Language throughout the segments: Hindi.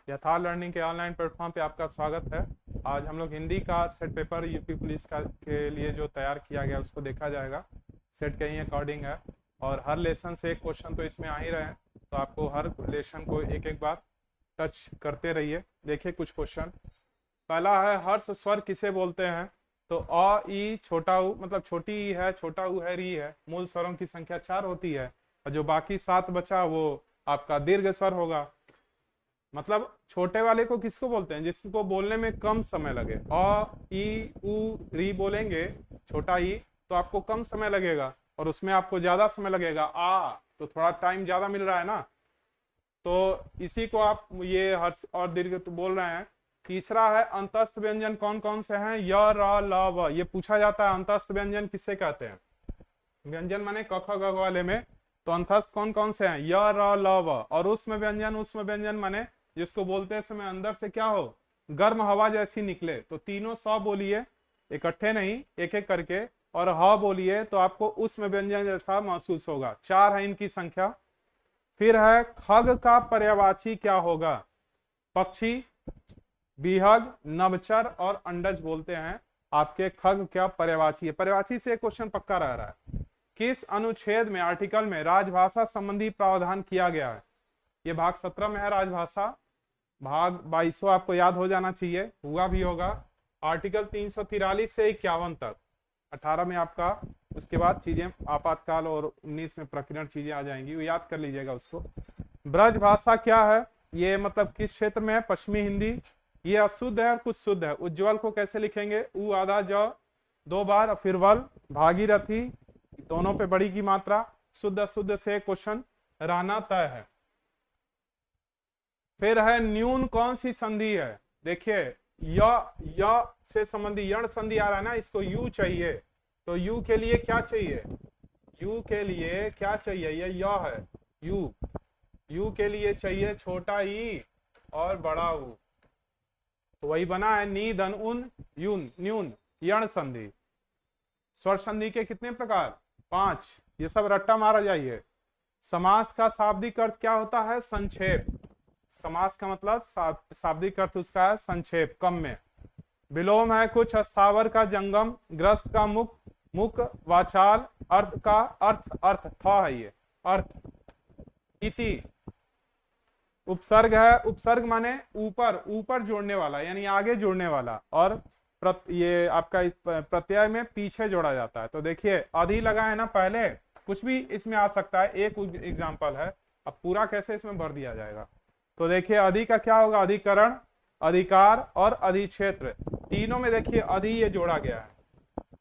यथार्थ लर्निंग के ऑनलाइन प्लेटफॉर्म पे आपका स्वागत है। आज हम लोग हिंदी का सेट पेपर यूपी पुलिस का के लिए जो तैयार किया गया उसको देखा जाएगा। सेट के ही अकॉर्डिंग है और हर लेसन से एक क्वेश्चन तो इसमें आ ही रहे हैं, तो आपको हर लेसन को एक एक बार टच करते रहिए। देखिए कुछ क्वेश्चन। पहला है हर्ष स्वर किसे बोलते हैं? तो अ ई छोटा ऊ, मतलब छोटी ई है, छोटा ऊ है, री है। मूल स्वरों की संख्या 4 होती है और जो बाकी 7 बचा वो आपका दीर्घ स्वर होगा। मतलब छोटे वाले को किसको बोलते हैं? जिसको बोलने में कम समय लगे। अ ई उ री बोलेंगे छोटा ई तो आपको कम समय लगेगा और उसमें आपको ज्यादा समय लगेगा। आ तो थोड़ा टाइम ज्यादा मिल रहा है ना, तो इसी को आप ये हर्ष और दीर्घ तो बोल रहे हैं। तीसरा है अंतस्थ व्यंजन कौन कौन से हैं? य र ल व। ये पूछा जाता है अंतस्थ व्यंजन किससे कहते हैं? व्यंजन माने क ख ग घ वाले में, तो अंतस्थ कौन कौन से हैं? य र ल व। और उष्म व्यंजन माने जिसको बोलते समय अंदर से क्या हो, गर्म हवा जैसी निकले। तो तीनों स बोलिए, इकट्ठे नहीं, एक एक करके, और ह बोलिए तो आपको उष्म व्यंजन जैसा महसूस होगा। 4 है इनकी संख्या। फिर है खग का पर्यायवाची क्या होगा? पक्षी, बिहग, नभचर और अंडज बोलते हैं आपके खग क्या पर्यायवाची है। पर्यायवाची से क्वेश्चन पक्का रह रहा है। किस अनुच्छेद में, आर्टिकल में राजभाषा संबंधी प्रावधान किया गया है? ये भाग 17 में है राजभाषा। भाग 22 आपको याद हो जाना चाहिए, हुआ भी होगा। आर्टिकल 343 से 51 तक। 18 में आपका, उसके बाद चीजें आपातकाल और 19 में प्रकीर्णन चीजें आ जाएंगी, वो याद कर लीजिएगा उसको। ब्रज भाषा क्या है? ये मतलब किस क्षेत्र में है? पश्चिमी हिंदी। ये अशुद्ध है और कुछ शुद्ध है। उज्ज्वल को कैसे लिखेंगे? उ आधा ज 2 बार, फिर वल। भागीरथी दोनों पे बड़ी की मात्रा। शुद्ध अशुद्ध से क्वेश्चन रहना तय है। फिर है न्यून कौन सी संधि है? देखिए य से संबंधी यण संधि आ रहा है ना, इसको यू चाहिए। तो यू के लिए क्या चाहिए? यू के लिए क्या चाहिए? ये य है। यू यू के लिए चाहिए छोटा ई और बड़ा ऊ, तो वही बना है नी धन उन यून, न्यून यण संधि। स्वर संधि के कितने प्रकार? 5। ये सब रट्टा मारा जाइए। समास का शाब्दिक अर्थ क्या होता है? संक्षेप। समास का मतलब शाब्दिक अर्थ उसका है संक्षेप, कम में। विलोम है कुछ स्थावर का जंगम, ग्रस्त का मुख, मुख वाचाल, अर्थ का अर्थ था है ये अर्थ। इति उपसर्ग है, उपसर्ग माने ऊपर, ऊपर जोड़ने वाला यानी आगे जोड़ने वाला, और ये आपका इस प्रत्यय में पीछे जोड़ा जाता है। तो देखिए अधि लगा है ना पहले, कुछ भी इसमें आ सकता है, एक एग्जांपल है। अब पूरा कैसे इसमें भर दिया जाएगा? तो देखिए अधि का क्या होगा? अधिकरण, अधिकार और अधिक्षेत्र, तीनों में देखिए अधि ये जोड़ा गया है।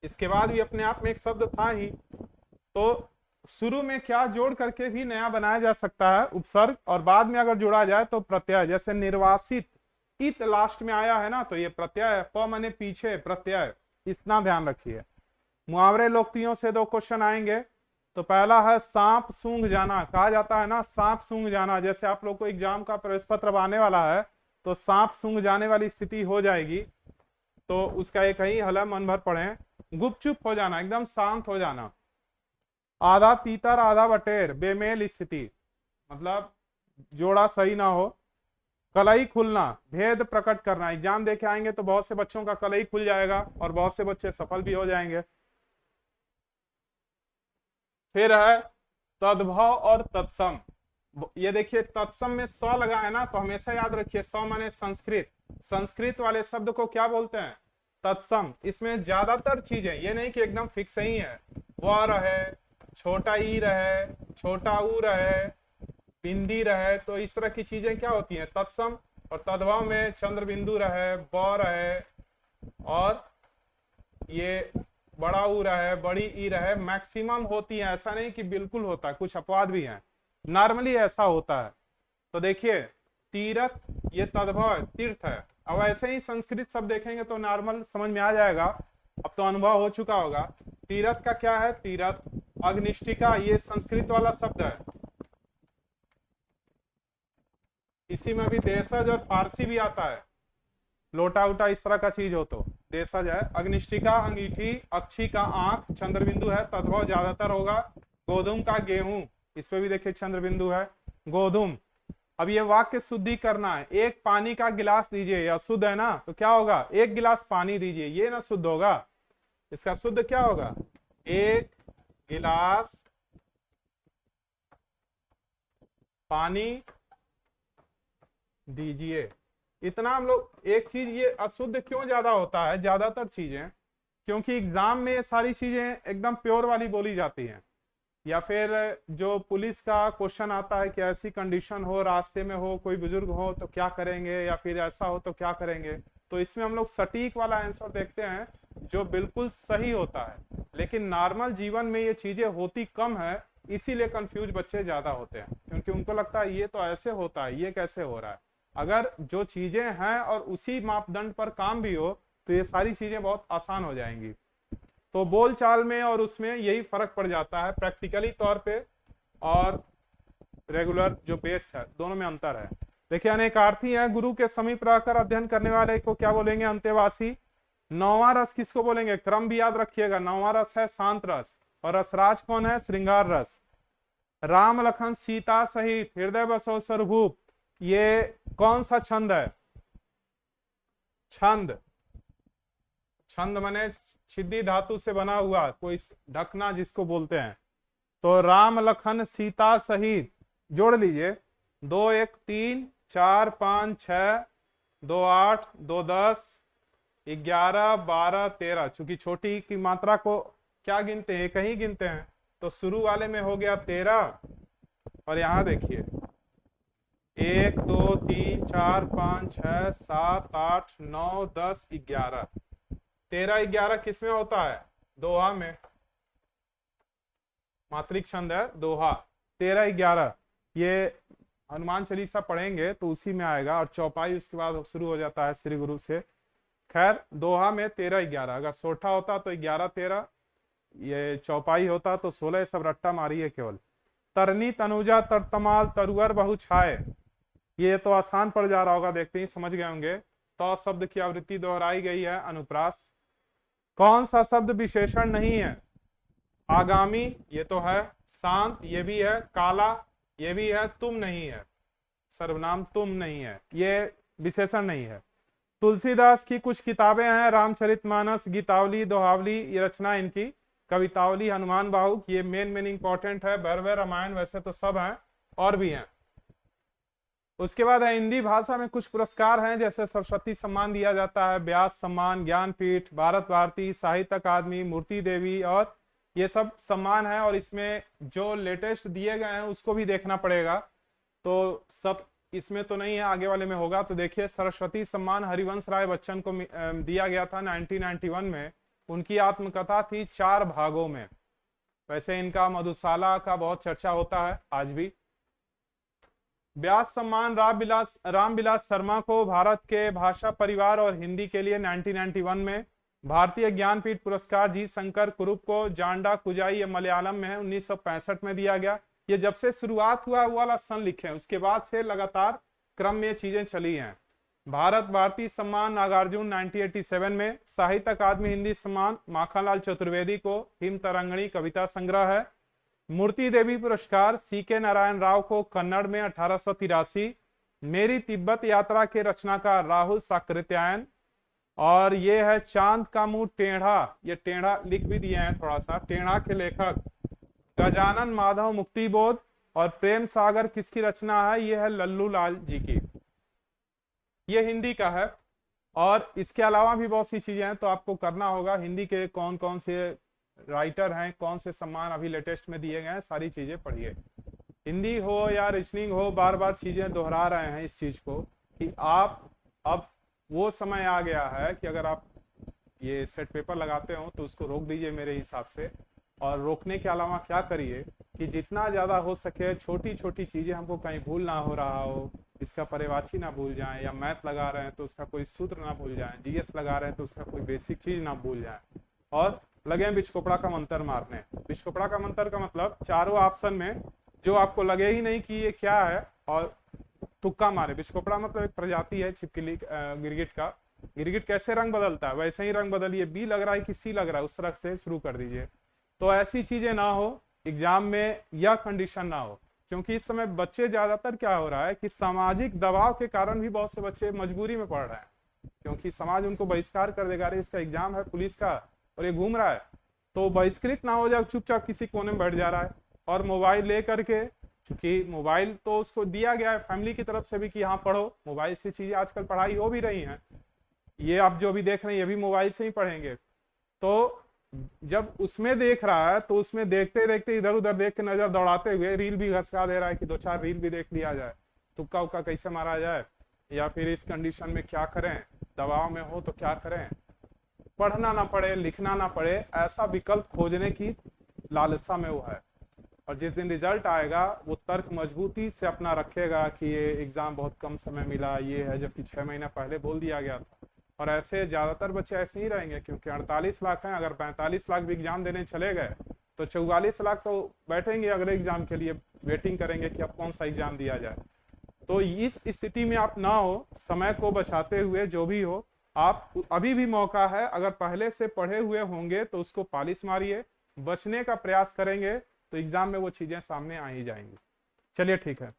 इसके बाद भी अपने आप में एक शब्द था ही, तो शुरू में क्या जोड़ करके भी नया बनाया जा सकता है उपसर्ग, और बाद में अगर जोड़ा जाए तो प्रत्यय। जैसे निर्वासित, इत लास्ट में आया है ना, तो ये प्रत्यय है। प माने पीछे, प्रत्यय, इतना ध्यान रखिए। मुहावरे लोकतियों से 2 क्वेश्चन आएंगे। तो पहला है सांप सूंघ जाना। कहा जाता है ना सांप सूंघ जाना, जैसे आप लोग को एग्जाम का प्रवेश पत्र आने वाला है तो सांप सूंघ जाने वाली स्थिति हो जाएगी, तो उसका एक ही हल है, मन भर पढ़े। गुपचुप हो जाना, एकदम शांत हो जाना। आधा तीतर आधा बटेर, बेमेल स्थिति, मतलब जोड़ा सही ना हो। कलई खुलना, भेद प्रकट करना। एग्जाम देके आएंगे तो बहुत से बच्चों का कलई खुल जाएगा और बहुत से बच्चे सफल भी हो जाएंगे। फिर है तद्भव और तत्सम। ये देखिए तत्सम में स लगा है ना, तो हमेशा याद रखिए स माने संस्कृत। संस्कृत वाले शब्द को क्या बोलते हैं? तत्सम। इसमें ज्यादातर चीजें, ये नहीं कि एकदम फिक्स ही है, व रहे, छोटा ई रहे, छोटा ऊ रहे, बिंदी रहे, तो इस तरह की चीजें क्या होती हैं? तत्सम। और तद्भव में चंद्र बिंदु रहे, ब रहे, और ये बड़ा ऊ रहे, बड़ी ई रहे, मैक्सिमम होती है। ऐसा नहीं कि बिल्कुल होता है, कुछ अपवाद भी हैं, नॉर्मली ऐसा होता है। तो देखिए तीर्थ, ये तद्भव है, तीर्थ है। अब ऐसे ही संस्कृत शब्द देखेंगे तो नॉर्मल समझ में आ जाएगा, अब तो अनुभव हो चुका होगा। तीर्थ का क्या है? तीर्थ। अग्निष्ठिका, ये संस्कृत वाला शब्द है। इसी में भी देशज और फारसी भी आता है, लोटा उटा इस तरह का चीज हो तो देशज है। अग्निष्ठिका अंगीठी, अक्षी का आंख, चंद्र बिंदु है, तद्भव ज्यादातर होगा। गोधूम का गेहूं, इस पे भी देखिए चंद्र बिंदु है, गोधूम। अब ये वाक्य शुद्धि करना है, एक पानी का गिलास दीजिए, या शुद्ध है ना, तो क्या होगा, एक गिलास पानी दीजिए, ये ना शुद्ध होगा, इसका शुद्ध क्या होगा, एक गिलास पानी दीजिए। इतना हम लोग, एक चीज ये अशुद्ध क्यों ज्यादा होता है ज्यादातर चीजें, क्योंकि एग्जाम में ये सारी चीजें एकदम प्योर वाली बोली जाती हैं, या फिर जो पुलिस का क्वेश्चन आता है कि ऐसी कंडीशन हो, रास्ते में हो, कोई बुजुर्ग हो तो क्या करेंगे, या फिर ऐसा हो तो क्या करेंगे, तो इसमें हम लोग सटीक वाला आंसर देखते हैं जो बिल्कुल सही होता है। लेकिन नॉर्मल जीवन में ये चीजें होती कम है, इसीलिए कंफ्यूज बच्चे ज्यादा होते हैं, क्योंकि उनको लगता है ये तो ऐसे होता है, ये कैसे हो रहा है। अगर जो चीजें हैं और उसी मापदंड पर काम भी हो तो ये सारी चीजें बहुत आसान हो जाएंगी। तो बोलचाल में और उसमें यही फर्क पड़ जाता है प्रैक्टिकली तौर पे, और रेगुलर जो बेस है दोनों में अंतर है। देखिए अनेकार्थी है, गुरु के समीप रहकर अध्ययन करने वाले को क्या बोलेंगे, अंतेवासी। नौवां रस किसको बोलेंगे, क्रम भी याद रखिएगा, नौवां रस है शांत रस, और रसराज कौन है, श्रृंगार रस। राम लखन सीता सहित हृदय बसो स्वरूप, ये कौन सा छंद है, छंद, छंद माने छिद्दी धातु से बना हुआ कोई ढकना जिसको बोलते हैं। तो राम लखन सीता सहित जोड़ लीजिए, 2 1 3 4 5 6 2 8 2 10 11 12 13, चूंकि छोटी की मात्रा को क्या गिनते हैं, कहीं गिनते हैं, तो शुरू वाले में हो गया 13, और यहां देखिए 1 2 3 4 5 6 7 8 9 10 11, 13 11 किस में होता है, दोहा में, मात्रिक छंद है दोहा। 13 11 ये हनुमान चालीसा पढ़ेंगे तो उसी में आएगा, और चौपाई उसके बाद शुरू हो जाता है श्री गुरु से। खैर दोहा में 13 11, अगर सोठा होता तो 11 13, ये चौपाई होता तो 16, सब रट्टा मारी है केवल। तरनी तनुजा तरतमाल तरुअर बहु छाए, ये तो आसान पड़ जा रहा होगा, देखते ही समझ गए होंगे। तो शब्द की आवृत्ति दोहराई गई है, अनुप्रास। कौन सा शब्द विशेषण नहीं है, आगामी ये तो है, शांत ये भी है, काला ये भी है, तुम नहीं है, सर्वनाम तुम नहीं है, ये विशेषण नहीं है। तुलसीदास की कुछ किताबें हैं, रामचरितमानस, गीतावली, दोहावली, ये रचना इनकी, कवितावली, हनुमान बाहुक, ये मेन इंपॉर्टेंट है, भैरव रामायण वैसे तो सब हैं और भी हैं। उसके बाद है हिंदी भाषा में कुछ पुरस्कार हैं, जैसे सरस्वती सम्मान दिया जाता है, व्यास सम्मान, ज्ञानपीठ, भारत भारती, साहित्य अकादमी, मूर्ति देवी, और ये सब सम्मान है। और इसमें जो लेटेस्ट दिए गए हैं उसको भी देखना पड़ेगा, तो सब इसमें तो नहीं है, आगे वाले में होगा। तो देखिए सरस्वती सम्मान हरिवंश राय बच्चन को दिया गया था 1991 में, उनकी आत्मकथा थी 4 भागों में। वैसे इनका मधुशाला का बहुत चर्चा होता है आज भी। व्यास सम्मान रामविलास शर्मा को भारत के भाषा परिवार और हिंदी के लिए 1991 में। भारतीय ज्ञानपीठ पुरस्कार जी शंकर कुरुप को जांडा कुजाई, ये मलयालम में है, 1965 में दिया गया। ये जब से शुरुआत हुआ वो वाला सन लिखे हैं, उसके बाद से लगातार क्रम में चीजें चली हैं। भारत भारती सम्मान नागार्जुन 1987 में। साहित्य अकादमी हिंदी सम्मान माखनलाल चतुर्वेदी को, हिम तरंगणी कविता संग्रह है। मूर्ति देवी पुरस्कार सीके नारायण राव को कन्नड़ में 1883। मेरी तिब्बत यात्रा के रचनाकार राहुल साकृत्यायन। और ये है चांद का मुंह टेढ़ा, ये टेढ़ा लिख भी दिए हैं थोड़ा सा, टेढ़ा के लेखक गजानन माधव मुक्तिबोध। और प्रेम सागर किसकी रचना है, ये है लल्लू लाल जी की, ये हिंदी का है। और इसके अलावा भी बहुत सी चीजें हैं, तो आपको करना होगा हिंदी के कौन कौन से राइटर हैं, कौन से सम्मान अभी लेटेस्ट में दिए गए हैं, सारी चीजें पढ़िए। हिंदी हो या रीजनिंग हो, बार बार चीजें दोहरा रहे हैं इस चीज को कि आप, अब वो समय आ गया है कि अगर आप ये सेट पेपर लगाते हो तो उसको रोक दीजिए मेरे हिसाब से। और रोकने के अलावा क्या करिए कि जितना ज्यादा हो सके छोटी छोटी चीजें हमको कहीं भूल ना हो रहा हो, इसका पर्यायवाची ना भूल जाएं, या मैथ लगा रहे हैं तो उसका कोई सूत्र ना भूल जाएं, जीएस लगा रहे हैं तो उसका कोई बेसिक चीज ना भूल जाएं। और लगे बिचकोपड़ा का मंत्र मारने। बिचकोपड़ा का मंत्र का मतलब चारों ऑप्शन में जो आपको लगे ही नहीं कि ये क्या है, और तुक्का मारे। बिचकोपड़ा मतलब एक प्रजाति है छिपकली गिरगिट का। गिरगिट कैसे रंग बदलता है वैसे ही रंग बदलिए, बी लग रहा है कि सी लग रहा है, उस तरह से शुरू कर दीजिए। तो ऐसी चीजें ना हो एग्जाम में, यह कंडीशन ना हो क्योंकि इस समय बच्चे ज्यादातर क्या हो रहा है कि सामाजिक दबाव के कारण भी बहुत से बच्चे मजबूरी में पढ़ रहे हैं, क्योंकि समाज उनको बहिष्कार कर देगा, अरे इसका एग्जाम है पुलिस का और ये घूम रहा है, तो बहिष्कृत ना हो जाए, चुपचाप किसी कोने में बैठ जा रहा है और मोबाइल ले करके, क्योंकि मोबाइल तो उसको दिया गया है फैमिली की तरफ से भी कि हाँ पढ़ो, मोबाइल से चीजें आजकल पढ़ाई हो भी रही हैं, ये आप जो भी देख रहे हैं ये भी मोबाइल से ही पढ़ेंगे। तो जब उसमें देख रहा है तो उसमें देखते देखते इधर उधर देख के नजर दौड़ाते हुए रील भी घसका दे रहा है कि 2-4 रील भी देख लिया जाए, तुक्का उक्का कैसे मारा जाए, या फिर इस कंडीशन में क्या करें, दबाव में हो तो क्या करें, पढ़ना ना पड़े, लिखना ना पड़े, ऐसा विकल्प खोजने की लालसा में वो है। और जिस दिन रिजल्ट आएगा वो तर्क मजबूती से अपना रखेगा कि ये एग्जाम बहुत कम समय मिला, ये है, जबकि 6 महीना पहले बोल दिया गया था। और ऐसे ज्यादातर बच्चे ऐसे ही रहेंगे, क्योंकि 48 लाख हैं, अगर 45 लाख भी एग्जाम देने चले गए तो 44 लाख तो बैठेंगे अगले एग्जाम के लिए, वेटिंग करेंगे कि अब कौन सा एग्जाम दिया जाए। तो इस स्थिति में आप ना हो, समय को बचाते हुए जो भी हो, आप अभी भी मौका है, अगर पहले से पढ़े हुए होंगे तो उसको पॉलिश मारिए, बचने का प्रयास करेंगे तो एग्जाम में वो चीजें सामने आ ही जाएंगी। चलिए ठीक है।